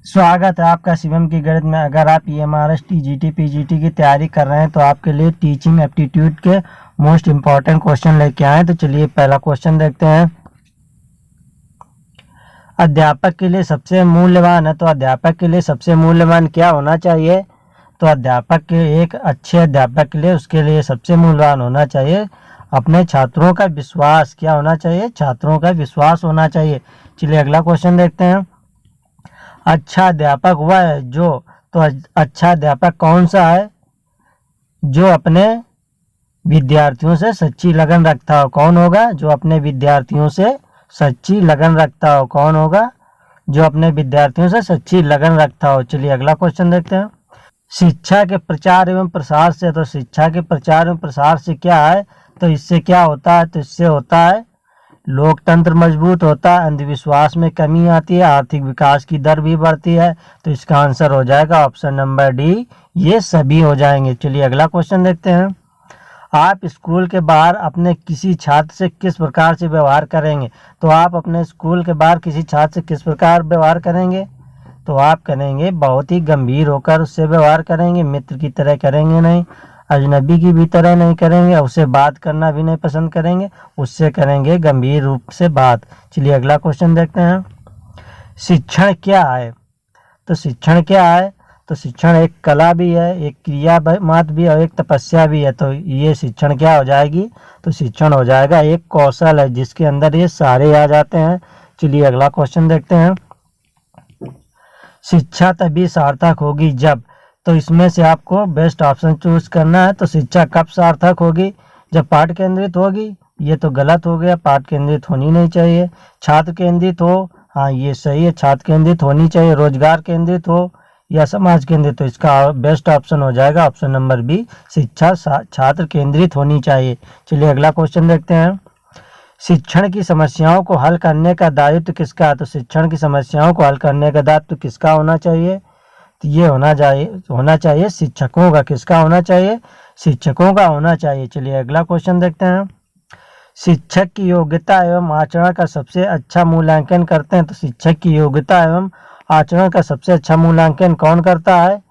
स्वागत है आपका शिवम की गणित में। अगर आप EMRS TGT PGT की तैयारी कर रहे हैं तो आपके लिए टीचिंग एप्टीट्यूड के मोस्ट इम्पॉर्टेंट क्वेश्चन लेके आए। तो चलिए पहला क्वेश्चन देखते हैं। अध्यापक के लिए सबसे मूल्यवान है, तो अध्यापक के लिए सबसे मूल्यवान क्या होना चाहिए? तो अध्यापक के एक अच्छे अध्यापक के लिए उसके लिए सबसे मूल्यवान होना चाहिए अपने छात्रों का विश्वास। क्या होना चाहिए? छात्रों का विश्वास होना चाहिए। चलिए अगला क्वेश्चन देखते हैं। अच्छा अध्यापक वह है जो, तो अच्छा अध्यापक कौन सा है? जो अपने विद्यार्थियों से सच्ची लगन रखता हो। कौन होगा? जो अपने विद्यार्थियों से सच्ची लगन रखता हो। कौन होगा? जो अपने विद्यार्थियों से सच्ची लगन रखता हो। चलिए अगला क्वेश्चन देखते हैं। शिक्षा के प्रचार एवं प्रसार से, तो शिक्षा के प्रचार एवं प्रसार से क्या है? तो इससे क्या होता है? तो इससे होता है लोकतंत्र मजबूत होता है, अंधविश्वास में कमी आती है, आर्थिक विकास की दर भी बढ़ती है। तो इसका आंसर हो जाएगा ऑप्शन नंबर डी, ये सभी हो जाएंगे। चलिए अगला क्वेश्चन देखते हैं। आप स्कूल के बाहर अपने किसी छात्र से किस प्रकार से व्यवहार करेंगे? तो आप अपने स्कूल के बाहर किसी छात्र से किस प्रकार व्यवहार करेंगे? तो आप करेंगे बहुत ही गंभीर होकर उससे व्यवहार करेंगे, मित्र की तरह करेंगे नहीं, अजनबी की भी तरह नहीं करेंगे, उससे बात करना भी नहीं पसंद करेंगे, उससे करेंगे गंभीर रूप से बात। चलिए अगला क्वेश्चन देखते हैं। शिक्षण क्या है? तो शिक्षण क्या है? तो शिक्षण एक कला भी है, एक क्रिया मात्र भी है और एक तपस्या भी है। तो ये शिक्षण क्या हो जाएगी? तो शिक्षण हो जाएगा एक कौशल है जिसके अंदर ये सारे आ जाते हैं। चलिए अगला क्वेश्चन देखते हैं। शिक्षा तभी सार्थक होगी जब, तो इसमें से आपको बेस्ट ऑप्शन चूज करना है। तो शिक्षा कब सार्थक होगी? जब पाठ केंद्रित होगी। ये तो गलत हो गया, पाठ केंद्रित होनी नहीं चाहिए। छात्र केंद्रित हो, हाँ ये सही है, छात्र केंद्रित होनी चाहिए। रोजगार केंद्रित हो या समाज केंद्रित हो, इसका बेस्ट ऑप्शन हो जाएगा ऑप्शन नंबर बी, शिक्षा छात्र केंद्रित होनी चाहिए। चलिए अगला क्वेश्चन देखते हैं। शिक्षण की समस्याओं को हल करने का दायित्व किसका है? तो शिक्षण की समस्याओं को हल करने का दायित्व किसका होना चाहिए? तो ये होना चाहिए शिक्षकों का। किसका होना चाहिए? शिक्षकों का होना चाहिए। चलिए अगला क्वेश्चन देखते हैं। शिक्षक की योग्यता एवं आचरण का सबसे अच्छा मूल्यांकन करते हैं। तो शिक्षक की योग्यता एवं आचरण का सबसे अच्छा मूल्यांकन कौन करता है?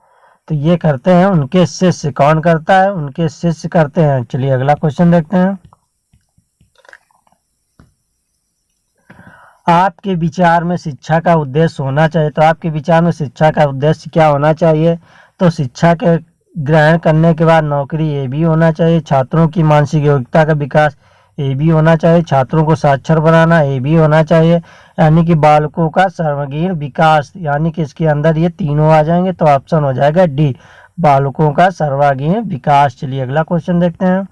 तो ये करते हैं उनके शिष्य। कौन करता है? उनके शिष्य करते हैं। चलिए अगला क्वेश्चन देखते हैं। आपके विचार में शिक्षा का उद्देश्य होना चाहिए। तो आपके विचार में शिक्षा का उद्देश्य क्या होना चाहिए? तो शिक्षा के ग्रहण करने के बाद नौकरी, ये भी होना चाहिए। छात्रों की मानसिक योग्यता का विकास, ये भी होना चाहिए। छात्रों को साक्षर बनाना, ये भी होना चाहिए। यानी कि बालकों का सर्वांगीण विकास, यानी कि इसके अंदर ये तीनों आ जाएंगे। तो ऑप्शन हो जाएगा डी, बालकों का सर्वांगीण विकास। चलिए अगला क्वेश्चन देखते हैं।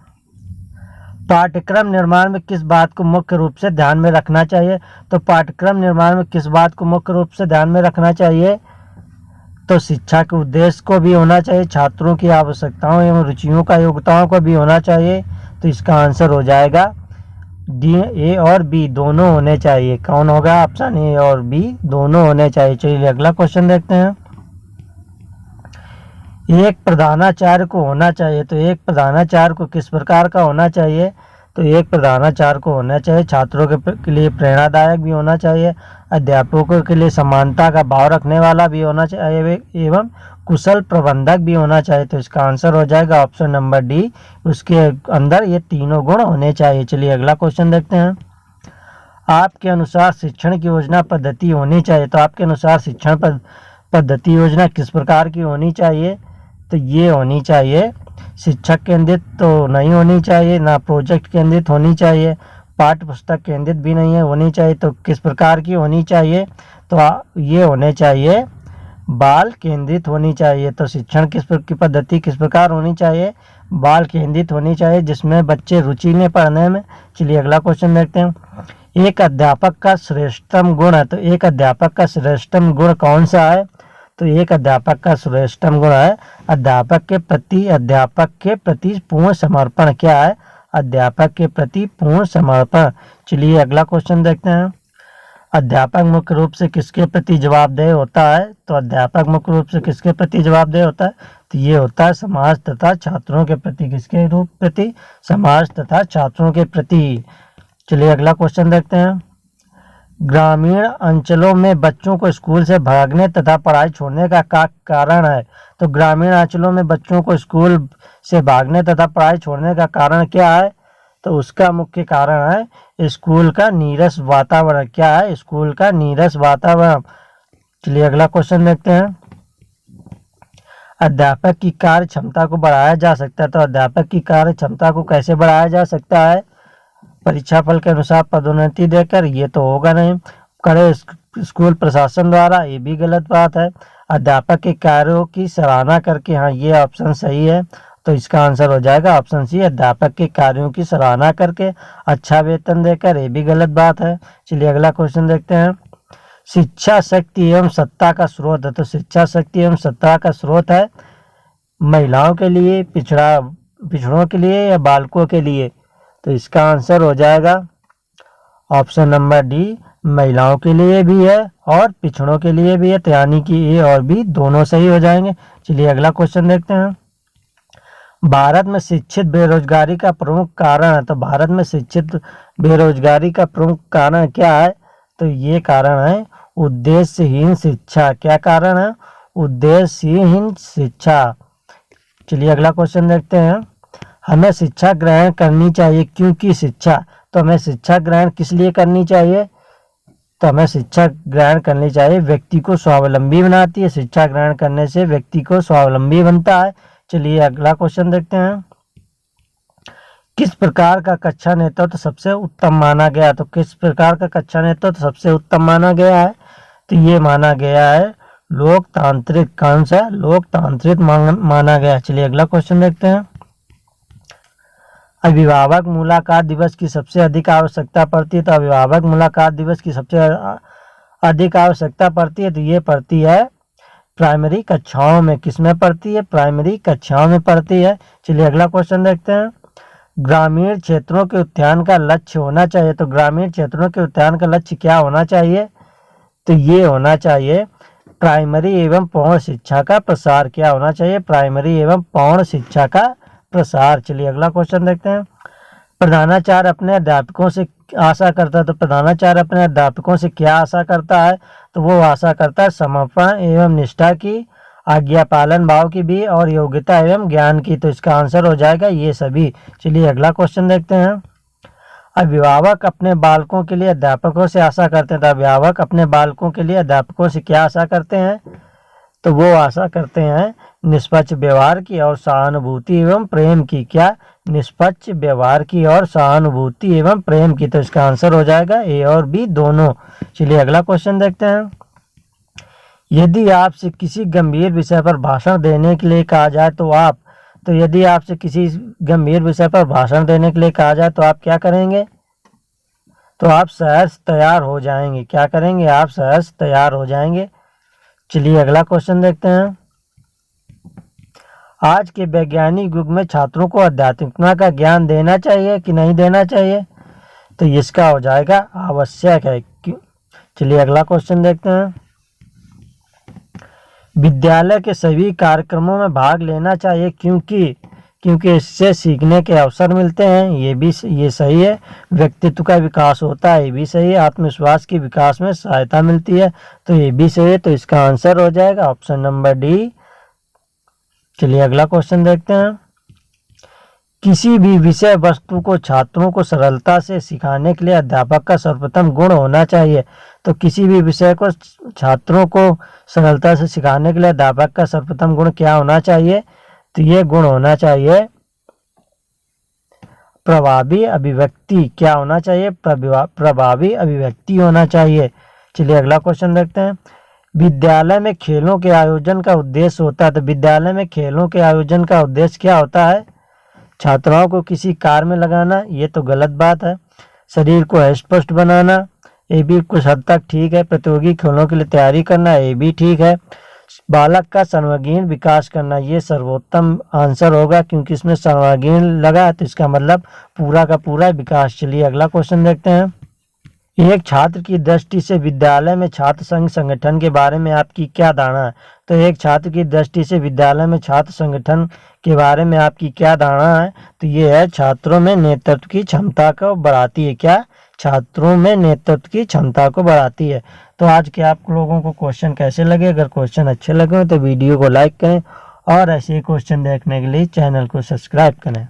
पाठ्यक्रम निर्माण में किस बात को मुख्य रूप से ध्यान में रखना चाहिए? तो पाठ्यक्रम निर्माण में किस बात को मुख्य रूप से ध्यान में रखना चाहिए? तो शिक्षा के उद्देश्य को भी होना चाहिए, छात्रों की आवश्यकताओं एवं रुचियों का योग्यताओं को भी होना चाहिए। तो इसका आंसर हो जाएगा डी, ए और बी दोनों होने चाहिए। कौन होगा? ऑप्शन ए और बी दोनों होने चाहिए। चलिए अगला क्वेश्चन देखते हैं। एक प्रधानाचार्य को होना चाहिए। तो एक प्रधानाचार्य को किस प्रकार का होना चाहिए? तो एक प्रधानाचार्य को होना चाहिए छात्रों के लिए प्रेरणादायक भी होना चाहिए, अध्यापकों के लिए समानता का भाव रखने वाला भी होना चाहिए एवं कुशल प्रबंधक भी होना चाहिए। तो इसका आंसर हो जाएगा ऑप्शन नंबर डी, उसके अंदर ये तीनों गुण होने चाहिए। चलिए अगला क्वेश्चन देखते हैं। आपके अनुसार शिक्षण की योजना पद्धति होनी चाहिए। तो आपके अनुसार शिक्षण पद्धति योजना किस प्रकार की होनी चाहिए? तो ये होनी चाहिए शिक्षक केंद्रित तो नहीं होनी चाहिए, ना प्रोजेक्ट केंद्रित होनी चाहिए, पाठ्य पुस्तक केंद्रित भी नहीं है होनी चाहिए। तो किस प्रकार की होनी चाहिए? तो ये होने चाहिए बाल केंद्रित होनी चाहिए। तो शिक्षण की पद्धति किस प्रकार होनी चाहिए? बाल केंद्रित होनी चाहिए, जिसमें बच्चे रुचि लें पढ़ने में। चलिए अगला क्वेश्चन देखते हैं। एक अध्यापक का श्रेष्ठतम गुण है। तो एक अध्यापक का श्रेष्ठतम गुण कौन सा है? तो एक अध्यापक का श्रेष्ठतम गुण है अध्यापक के प्रति पूर्ण समर्पण। क्या है? अध्यापक के प्रति पूर्ण समर्पण। चलिए अगला क्वेश्चन देखते हैं। अध्यापक मुख्य रूप से किसके प्रति जवाबदेह होता है? तो अध्यापक मुख्य रूप से किसके प्रति जवाबदेह होता है? तो ये होता है समाज तथा छात्रों के प्रति। किसके रूप प्रति? समाज तथा छात्रों के प्रति। चलिए अगला क्वेश्चन देखते हैं। ग्रामीण अंचलों में बच्चों को स्कूल से भागने तथा पढ़ाई छोड़ने का कारण है। तो ग्रामीण अंचलों में बच्चों को स्कूल से भागने तथा पढ़ाई छोड़ने का कारण क्या है? तो उसका मुख्य कारण है स्कूल का नीरस वातावरण। क्या है? स्कूल का नीरस वातावरण। चलिए अगला क्वेश्चन देखते हैं। अध्यापक की कार्य क्षमता को बढ़ाया जा सकता है। तो अध्यापक की कार्य क्षमता को कैसे बढ़ाया जा सकता है? परीक्षा फल के अनुसार पदोन्नति देकर, ये तो होगा नहीं। करे स्कूल प्रशासन द्वारा, ये भी गलत बात है। अध्यापक के कार्यों की सराहना करके, हाँ ये ऑप्शन सही है। तो इसका आंसर हो जाएगा ऑप्शन सी, अध्यापक के कार्यों की सराहना करके, अच्छा वेतन देकर, ये भी गलत बात है। चलिए अगला क्वेश्चन देखते हैं। शिक्षा शक्ति एवं सत्ता का स्रोत है। तो शिक्षा शक्ति एवं सत्ता का स्रोत है महिलाओं के लिए, पिछड़ों के लिए या बालकों के लिए? तो इसका आंसर हो जाएगा ऑप्शन नंबर डी, महिलाओं के लिए भी है और पिछड़ों के लिए भी है। तो यानी कि ए और बी दोनों सही हो जाएंगे। चलिए अगला क्वेश्चन देखते हैं। भारत में शिक्षित बेरोजगारी का प्रमुख कारण है। तो भारत में शिक्षित बेरोजगारी का प्रमुख कारण क्या है? तो ये कारण है उद्देश्यहीन शिक्षा। क्या कारण है? उद्देश्यहीन शिक्षा। चलिए अगला क्वेश्चन देखते हैं। हमें शिक्षा ग्रहण करनी चाहिए, क्योंकि शिक्षा। तो हमें शिक्षा ग्रहण किस लिए करनी चाहिए? तो हमें शिक्षा ग्रहण करनी चाहिए, व्यक्ति को स्वावलंबी बनाती है। शिक्षा ग्रहण करने से व्यक्ति को स्वावलंबी बनता है। चलिए अगला क्वेश्चन देखते हैं। किस प्रकार का कक्षा नेतृत्व सबसे उत्तम माना गया? तो किस प्रकार का कक्षा नेतृत्व सबसे उत्तम माना गया है? तो ये माना गया है लोकतांत्रिक। कौन सा? लोकतांत्रिक माना गया। चलिए अगला क्वेश्चन देखते हैं। अभिभावक मुलाकात दिवस की सबसे अधिक आवश्यकता पड़ती है। तो अभिभावक मुलाकात दिवस की सबसे अधिक आवश्यकता पड़ती है, तो ये पड़ती है प्राइमरी कक्षाओं में। किसमें पड़ती है? प्राइमरी कक्षाओं में पड़ती है। चलिए अगला क्वेश्चन देखते हैं। ग्रामीण क्षेत्रों के उत्थान का लक्ष्य होना चाहिए। तो ग्रामीण क्षेत्रों के उत्थान का लक्ष्य क्या होना चाहिए? तो ये होना चाहिए प्राइमरी एवं प्रौढ़ शिक्षा का प्रसार। क्या होना चाहिए? प्राइमरी एवं प्रौढ़ शिक्षा का प्रसार। चलिए अगला क्वेश्चन देखते हैं। प्रधानाचार्य अपने अध्यापकों से आशा करता है। तो प्रधानाचार्य अपने अध्यापकों से क्या आशा करता है? तो वो आशा करता है समर्पण एवं निष्ठा की, आज्ञा पालन भाव की भी, और योग्यता एवं ज्ञान की। तो इसका आंसर हो जाएगा ये सभी। चलिए अगला क्वेश्चन देखते हैं। अभिभावक अपने बालकों के लिए अध्यापकों से आशा करते हैं। तो अभिभावक अपने बालकों के लिए अध्यापकों से क्या आशा करते हैं? तो वो आशा करते हैं निष्पक्ष व्यवहार की और सहानुभूति एवं प्रेम की। क्या? निष्पक्ष व्यवहार की और सहानुभूति एवं प्रेम की। तो इसका आंसर हो जाएगा ए और बी दोनों। चलिए अगला क्वेश्चन देखते हैं। यदि आपसे किसी गंभीर विषय पर भाषण देने के लिए कहा जाए तो यदि आपसे किसी गंभीर विषय पर भाषण देने के लिए कहा जाए तो आप क्या करेंगे? तो आप सहर्ष तैयार हो जाएंगे। क्या करेंगे? आप सहर्ष तैयार हो जाएंगे। चलिए अगला क्वेश्चन देखते हैं। आज के वैज्ञानिक युग में छात्रों को आध्यात्मिकता का ज्ञान देना चाहिए कि नहीं देना चाहिए? तो इसका हो जाएगा आवश्यक है। चलिए अगला क्वेश्चन देखते हैं। विद्यालय के सभी कार्यक्रमों में भाग लेना चाहिए, क्योंकि इससे सीखने के अवसर मिलते हैं। ये सही है। व्यक्तित्व का विकास होता है, ये भी सही है। आत्मविश्वास के विकास में सहायता मिलती है, तो ये भी सही है। तो इसका आंसर हो जाएगा ऑप्शन नंबर डी। चलिए अगला क्वेश्चन देखते हैं। किसी भी विषय वस्तु को छात्रों को सरलता से सिखाने के लिए अध्यापक का सर्वप्रथम गुण होना चाहिए। तो किसी भी विषय को छात्रों को सरलता से सिखाने के लिए अध्यापक का सर्वप्रथम गुण क्या होना चाहिए? तो ये गुण होना चाहिए प्रभावी अभिव्यक्ति। क्या होना चाहिए? प्रभावी अभिव्यक्ति होना चाहिए। चलिए अगला क्वेश्चन देखते हैं। विद्यालय में खेलों के आयोजन का उद्देश्य होता है। तो विद्यालय में खेलों के आयोजन का उद्देश्य क्या होता है? छात्राओं को किसी कार्य में लगाना, ये तो गलत बात है। शरीर को स्पष्ट बनाना, ये भी कुछ हद तक ठीक है। प्रतियोगी खेलों के लिए तैयारी करना, ये भी ठीक है। बालक का सर्वांगीण विकास करना, ये सर्वोत्तम आंसर होगा, क्योंकि इसमें सर्वांगीण लगा है, तो इसका मतलब पूरा का पूरा विकास। चलिए अगला क्वेश्चन देखते हैं। एक छात्र की दृष्टि से विद्यालय में छात्र संघ संगठन के बारे में आपकी क्या धारणा है? तो एक छात्र की दृष्टि से विद्यालय में छात्र संगठन के बारे में आपकी क्या धारणा है? तो ये है छात्रों में नेतृत्व की क्षमता को बढ़ाती है। क्या? छात्रों में नेतृत्व की क्षमता को बढ़ाती है। तो आज के आप लोगों को क्वेश्चन कैसे लगे? अगर क्वेश्चन अच्छे लगे तो वीडियो को लाइक करें और ऐसे ही क्वेश्चन देखने के लिए चैनल को सब्सक्राइब करें।